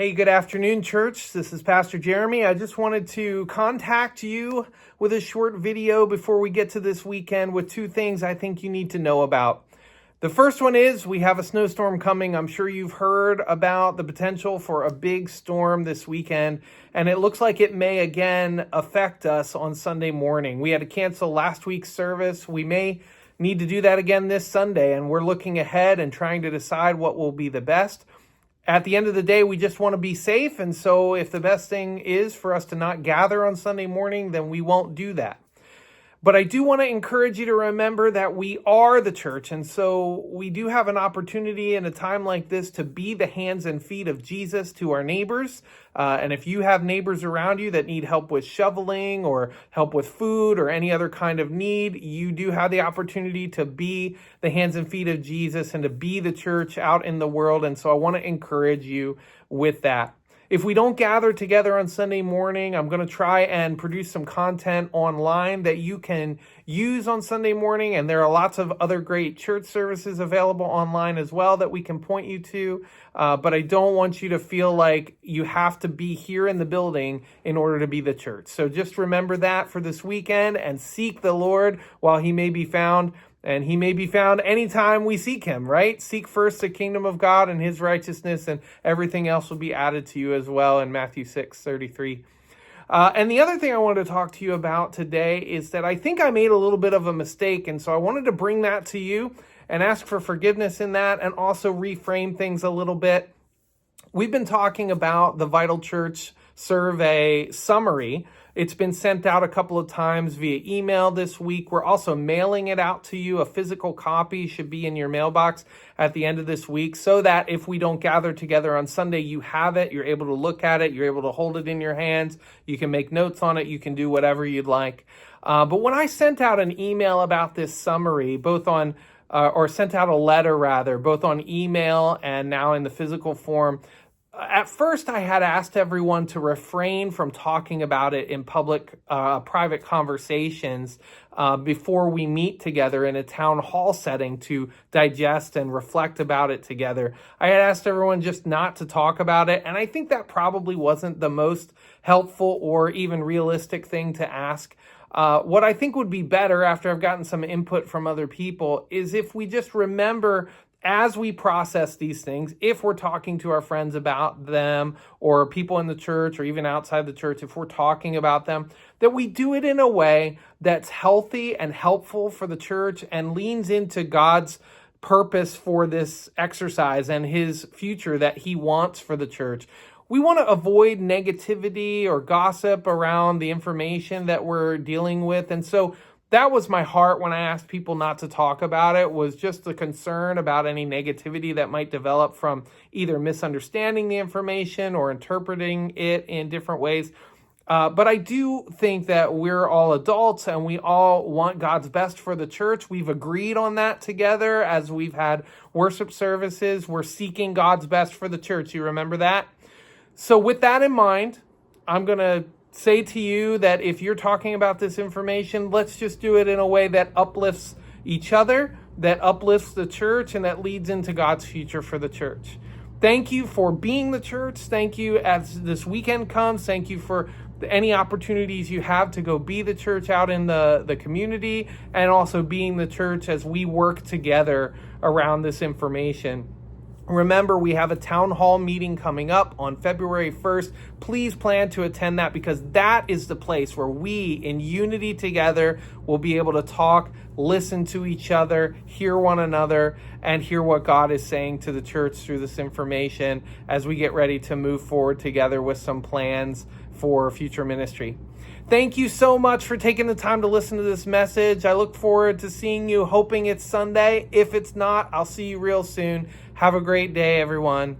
Hey, good afternoon, church. This is Pastor Jeremy. I just wanted to contact you with a short video before we get to this weekend with two things I think you need to know about. The first one is we have a snowstorm coming. I'm sure you've heard about the potential for a big storm this weekend, and it looks like it may again affect us on Sunday morning. We had to cancel last week's service. We may need to do that again this Sunday, and we're looking ahead and trying to decide what will be the best. At the end of the day, we just want to be safe, and so if the best thing is for us to not gather on Sunday morning, then we won't do that. But I do want to encourage you to remember that we are the church, and so we do have an opportunity in a time like this to be the hands and feet of Jesus to our neighbors. And if you have neighbors around you that need help with shoveling or help with food or any other kind of need, you do have the opportunity to be the hands and feet of Jesus and to be the church out in the world. And so I want to encourage you with that. If we don't gather together on Sunday morning, I'm going to try and produce some content online that you can use on Sunday morning. And there are lots of other great church services available online as well that we can point you to. But I don't want you to feel like you have to be here in the building in order to be the church. So just remember that for this weekend and seek the Lord while he may be found. And he may be found anytime we seek him, right? Seek first the kingdom of God and his righteousness, and everything else will be added to you as well in Matthew 6:33. And the other thing I wanted to talk to you about today is that I think I made a little bit of a mistake. And so I wanted to bring that to you and ask for forgiveness in that and also reframe things a little bit. We've been talking about the Vital Church survey summary. It's been sent out a couple of times via email this week. We're also mailing it out to you. A physical copy should be in your mailbox at the end of this week so that if we don't gather together on Sunday, you have it. You're able to look at it. You're able to hold it in your hands. You can make notes on it. You can do whatever you'd like. But when I sent out an email about this summary, or sent out a letter rather, both on email and now in the physical form, at first, I had asked everyone to refrain from talking about it in public, private conversations before we meet together in a town hall setting to digest and reflect about it together. I had asked everyone just not to talk about it, and I think that probably wasn't the most helpful or even realistic thing to ask. What I think would be better after I've gotten some input from other people is if we just remember as we process these things, if we're talking to our friends about them or people in the church or even outside the church, if we're talking about them, that we do it in a way that's healthy and helpful for the church and leans into God's purpose for this exercise and his future that he wants for the church. We want to avoid negativity or gossip around the information that we're dealing with. And so that was my heart when I asked people not to talk about it, was just the concern about any negativity that might develop from either misunderstanding the information or interpreting it in different ways. But I do think that we're all adults and we all want God's best for the church. We've agreed on that together as we've had worship services. We're seeking God's best for the church. You remember that? So with that in mind, I'm going to say to you that if you're talking about this information, let's just do it in a way that uplifts each other, that uplifts the church, and that leads into God's future for the church. Thank you for being the church. Thank you as this weekend comes. Thank you for any opportunities you have to go be the church out in the community, and also being the church as we work together around this information. Remember, we have a town hall meeting coming up on February 1st. Please plan to attend that because that is the place where we, in unity together, will be able to talk, listen to each other, hear one another, and hear what God is saying to the church through this information as we get ready to move forward together with some plans for future ministry. Thank you so much for taking the time to listen to this message. I look forward to seeing you, hoping it's Sunday. If it's not, I'll see you real soon. Have a great day, everyone.